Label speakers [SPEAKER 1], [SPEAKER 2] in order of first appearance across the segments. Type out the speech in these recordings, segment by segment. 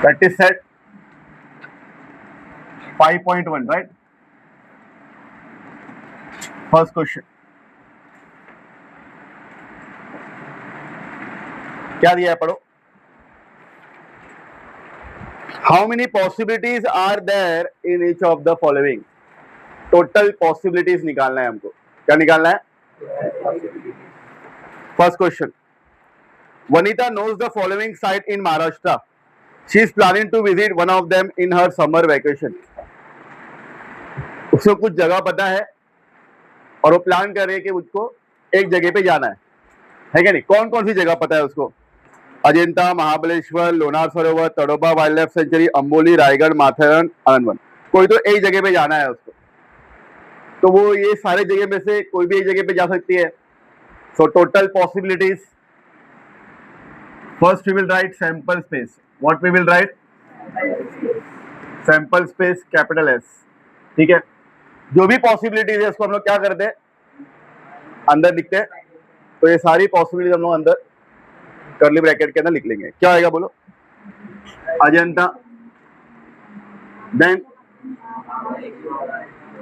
[SPEAKER 1] Practice set 5.1, right? First question. क्या दिया है पढ़ो. How many possibilities are there in each of the following? Total possibilities निकालना है हमको. क्या निकालना है? First question. Vanita knows the following site in Maharashtra. She is planning to visit one of them in her summer vacation. उसको कुछ जगह पता है और वो प्लान कर रही है कि उसको एक जगह पे जाना है क्या नहीं? कौन कौन सी जगह पता है उसको? Ajanta, Mahabaleshwar, Lonar Sarovar, Tadoba wildlife sanctuary, Amboli, Raigad, Matheran, Anandwan. कोई तो एक जगह पे जाना है उसको, तो वो ये सारे जगह में से कोई भी एक जगह पे जा सकती है. So total possibilities. First we will write sample space. What we will write? Sample space capital S. ठीक है. जो भी पॉसिबिलिटीज है उसको हम लोग क्या करते हैं? अंदर लिखते हैं. तो ये सारी पॉसिबिलिटीज हम लोग अंदर कर्ली ब्रैकेट के अंदर लिख लेंगे. क्या आएगा बोलो? अजंता, देन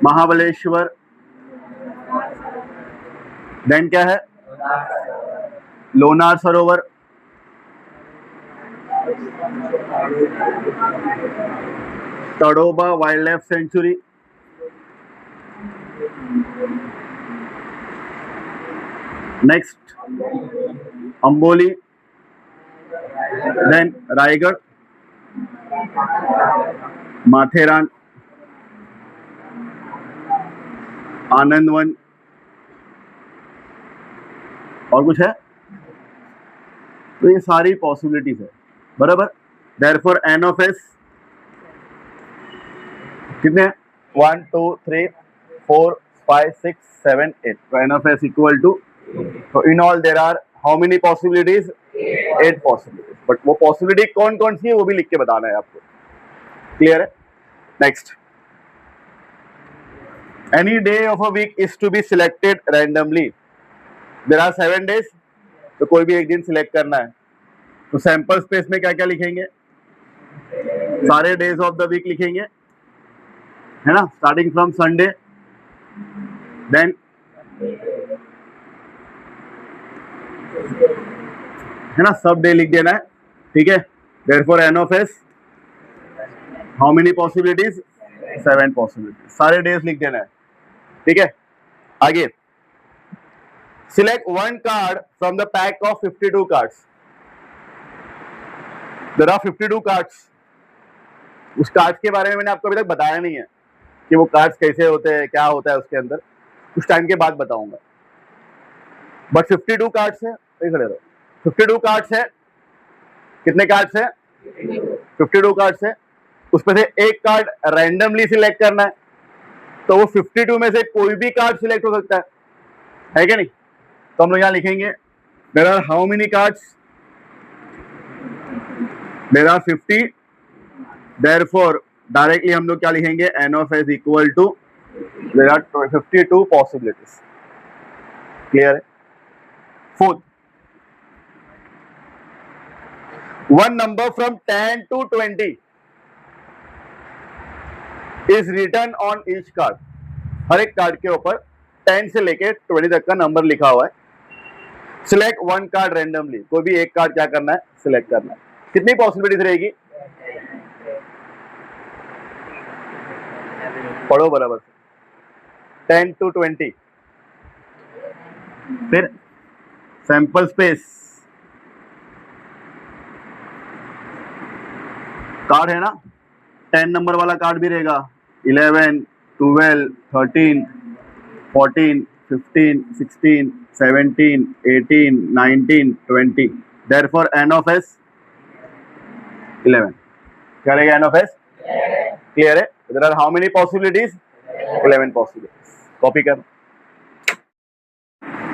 [SPEAKER 1] महाबलेश्वर, देन क्या है? Lonar Sarovar, Tadoba wildlife sanctuary, next Amboli, then Raigad, Matheran, Anandwan, और कुछ है? तो ये सारी पॉसिबिलिटीज है. बराबर. देयरफॉर एन ऑफ एस कितने? 1 2 3 4 5 6 7 8. तो n of S equal to, तो in all there are how many possibilities? 8 possibilities. बट वो पॉसिबिलिटी कौन कौन सी है वो भी लिख के बताना है आपको. क्लियर है? Next. Any day of a week is to be selected randomly. There are 7 days. तो कोई भी एक दिन सिलेक्ट करना है. तो सैंपल स्पेस में क्या क्या लिखेंगे? सारे डेज ऑफ द वीक लिखेंगे, है ना, स्टार्टिंग फ्रॉम संडे. देन है ना, सब डे लिख देना है. ठीक है. Therefore n of S how many possibilities? 7 possibilities. सारे डेज लिख देना है. ठीक है. आगे. Select one card from the pack of 52 cards. There are 52 cards. उस कार्ड्स के बारे में मैंने आपको अभी तक बताया नहीं है कि वो कार्ड्स कैसे होते हैं, क्या होता है उसके अंदर. कुछ टाइम के बाद बताऊंगा. बट 52 कार्ड्स है. खड़े रहो. 52 कार्ड्स है. कितने कार्ड्स है? 52 कार्ड्स है. उसमें से एक कार्ड रैंडमली सिलेक्ट करना है. तो वो 52 में से कोई भी कार्ड सिलेक्ट हो सकता है क्या नहीं? तो हम लोग यहाँ लिखेंगे there are how many cards? There are 50. Therefore directly हम लोग क्या लिखेंगे? N of S equal to there are 52 possibilities. Clear है? Fourth, one number from 10 to 20 is written on each card. हर एक कार्ड के ऊपर 10 से लेके 20 तक का नंबर लिखा हुआ है. Select one card randomly. कोई भी एक कार्ड क्या करना है? सिलेक्ट करना है. कितनी पॉसिबिलिटीज रहेगी? पढ़ो बराबर. 10 to 20. फिर सैंपल स्पेस. कार्ड है ना, 10 नंबर वाला कार्ड भी रहेगा. 11 12 13 14 15 16 17 18 19 20. Therefore n of S 11. क्या रहेगा एन ऑफ एस? क्लियर है? There are how many possibilities? 11 possibilities. Copy कर.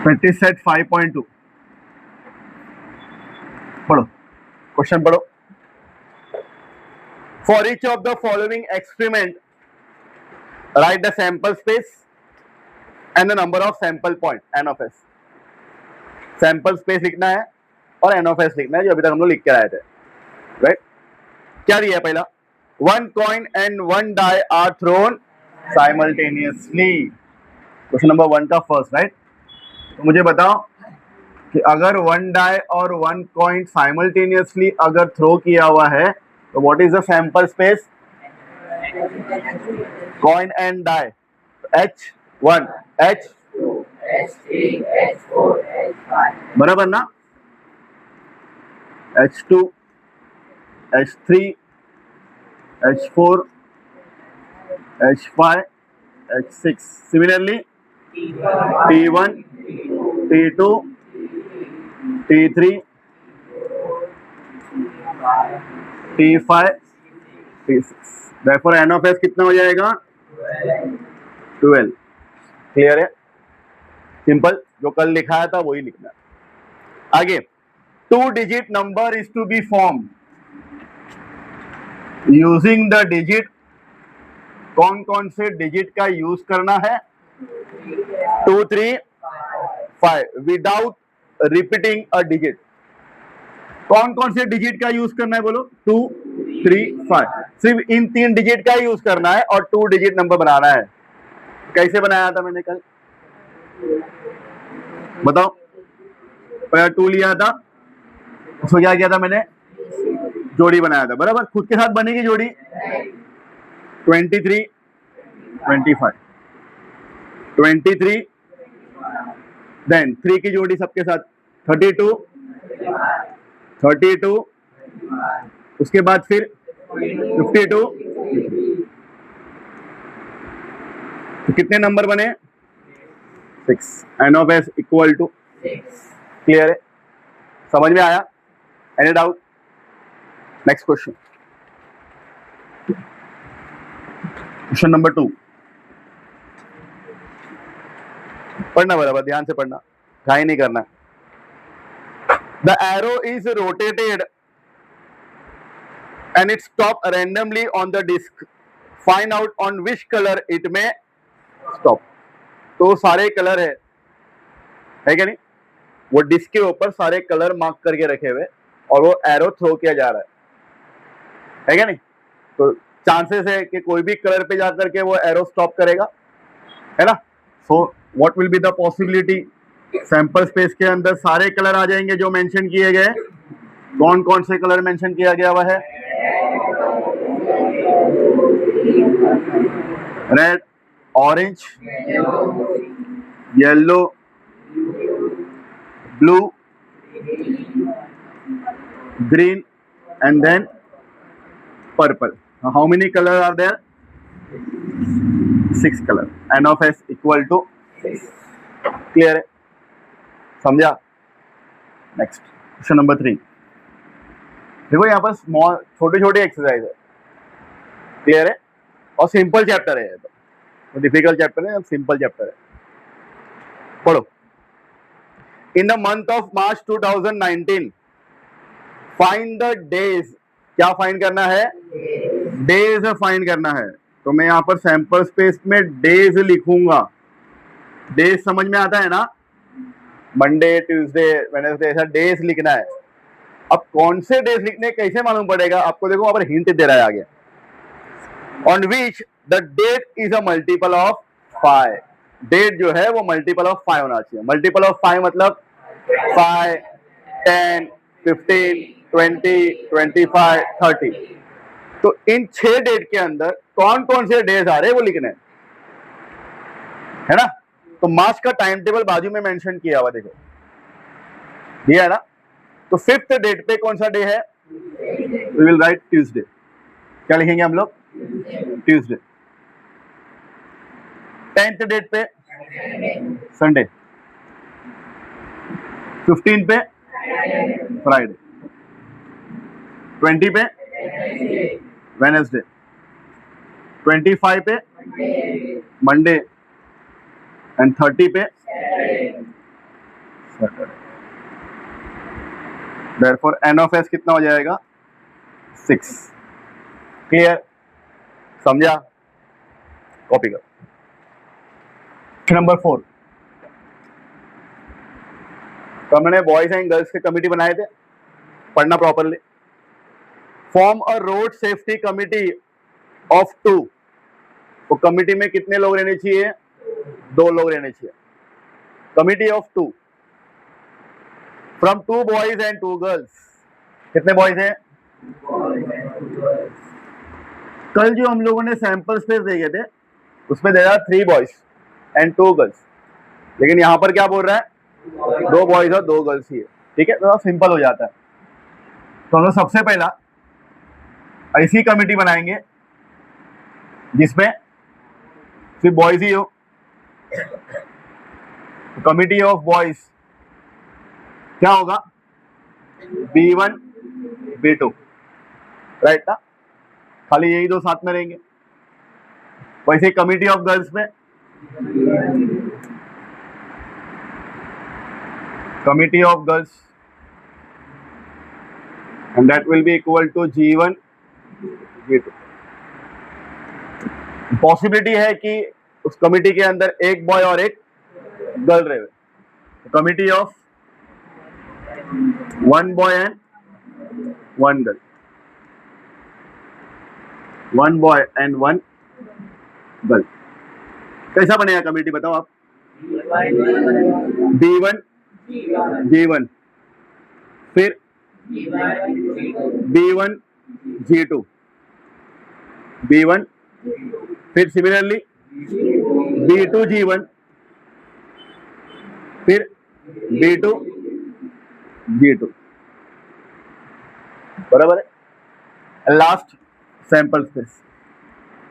[SPEAKER 1] प्रैक्टिस सेट 5.2 पढ़ो. क्वेश्चन पढ़ो. For each of the following experiment, write the sample space and the number of sample point. N of S. Sample space लिखना है और N of S लिखना है, जो अभी तक हम लोग लिख के आए थे. राइट. क्या दिया पहला, 1 coin and 1 die are thrown simultaneously, question number 1 का फर्स्ट, राइट। तो मुझे बताओ कि अगर 1 die और 1 coin साइमल्टेनियसली अगर थ्रो किया हुआ है तो what is the sample space, coin and die, H1 H2 H3 H4 H5, बराबर ना, H2 H3 H4 H5 H6, similarly T1 T2 T3 T5 T6, therefore N of S कितना हो जाएगा, 12। क्लियर है, सिंपल, जो कल लिखाया था वही लिखना है। आगे, 2 digit number is to be formed using the digit, कौन कौन से डिजिट का यूज करना है, 2 3 5 विदाउट रिपीटिंग अ डिजिट, कौन कौन से डिजिट का यूज करना है बोलो, 2 3 5, सिर्फ इन 3 डिजिट का यूज करना है और 2 डिजिट नंबर बनाना है। कैसे बनाया था मैंने कल, बताओ। पहला 2 लिया था, उसको क्या किया था मैंने, जोड़ी बनाया था, बराबर। खुद के साथ बनेगी जोड़ी, 23 25 23, देन 3 की जोड़ी सबके साथ 32 32, उसके बाद फिर 52, तो कितने नंबर बने, 6। N of S equal to 6। Clear है, समझ में आया, any doubt? Next question, question number 2, पढ़ना बराबर, ध्यान से पढ़ना, घाई नहीं करना। The arrow is rotated and it stop randomly on the disk, find out on which color it may stop। तो सारे कलर है क्या नहीं, वो डिस्क के ऊपर सारे कलर मार्क करके रखे हुए और वो एरो थ्रो किया जा रहा है क्या नहीं, तो चांसेस है कि कोई भी कलर पे जाकर के वो एरो स्टॉप करेगा, है ना। So what will be the possibility, sample space के अंदर सारे कलर आ जाएंगे जो मेंशन किए गए। कौन कौन से कलर मेंशन किया गया हुआ है, red, orange, yellow, blue, green and then purple. How many colour are there, 6 colour. N of S equal to 6। Clear है, समझा? Next question number 3। देखो यहाँ पर स्मॉल छोटे छोटे एक्सरसाइज है, क्लियर है, और सिंपल चैप्टर है, तो डिफिकल्ट चैप्टर है, सिंपल चैप्टर है। पढ़ो। In the month of March 2019 find the days, क्या फाइंड करना है, डेज फाइंड करना है। तो मैं यहाँ पर सैंपल स्पेस में डेज लिखूंगा, डेज समझ में आता है ना, मंडे ट्यूसडे वेडनेसडे, ऐसा डेज लिखना है। अब कौन से डेज लिखने कैसे मालूम पड़ेगा आपको, देखो वहां पर हिंट दे रहा है आगे, on which the date is a multiple of 5। Date जो है वो मल्टीपल ऑफ 5 होना चाहिए। मल्टीपल ऑफ 5 मतलब 5 10 15 20 25 30। तो इन 6 डेट के अंदर कौन कौन से डेज आ रहे हैं वो लिखने है ना। तो मार्च का टाइम टेबल बाजू में मेंशन किया हुआ, देखो दिया है ना। तो 5th डेट पे कौन सा डे है, वी विल राइट ट्यूसडे। क्या लिखेंगे हम लोग, ट्यूसडे। 10th डेट पे संडे, 15 पे फ्राइडे, 20 पे वेडनेसडे, 25 पे मंडे एंड 30 पे Saturday. Therefore n of S कितना हो जाएगा, 6। क्लियर, समझा? कॉपी कर। नंबर 4, तो मैंने बॉयज एंड गर्ल्स के कमिटी बनाए थे, पढ़ना properly. Form a road safety committee of 2। तो कमिटी में कितने लोग रहने चाहिए? 2 लोग रहने चाहिए। Committee of 2 from 2 boys and 2 girls. कितने बॉयज हैं? कल जो हम लोगों ने सैंपल स्पेस देखे थे उसमें दे रहा 3 बॉयज एंड 2 गर्ल्स, लेकिन यहां पर क्या बोल रहा है? 2 बॉयज और 2 गर्ल्स ही है। ठीक है, थोड़ा सिंपल हो जाता है। तो हम लोग सबसे पहला ऐसी कमिटी बनाएंगे जिसमें सिर्फ बॉयज ही हो। कमिटी ऑफ बॉयज क्या होगा? B1 B2, राइट ना? खाली यही 2 साथ में रहेंगे। वैसे कमिटी ऑफ गर्ल्स में committee of girls and that will be equal to G1 G2। Possibility है कि उस कमिटी के अंदर एक बॉय और एक गर्ल रहे। Committee of 1 boy and 1 girl, 1 boy and 1 girl. कैसा बनेगा कमिटी बताओ आप? B1 G1, फिर B1 G2, B1, फिर सिमिलरली B2 G1, फिर B2 G2, बराबर है। Last sample space.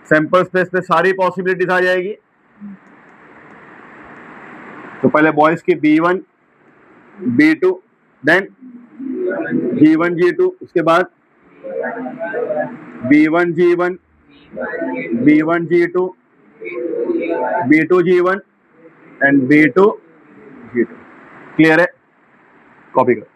[SPEAKER 1] Sample space पे सारी पॉसिबिलिटीज आ जाएगी। तो पहले बॉयज की B1 B2, then G1 G2, उसके बाद B1 G1, B1 G2, B2 G1 and B2 G2। Clear है? कॉपी करो।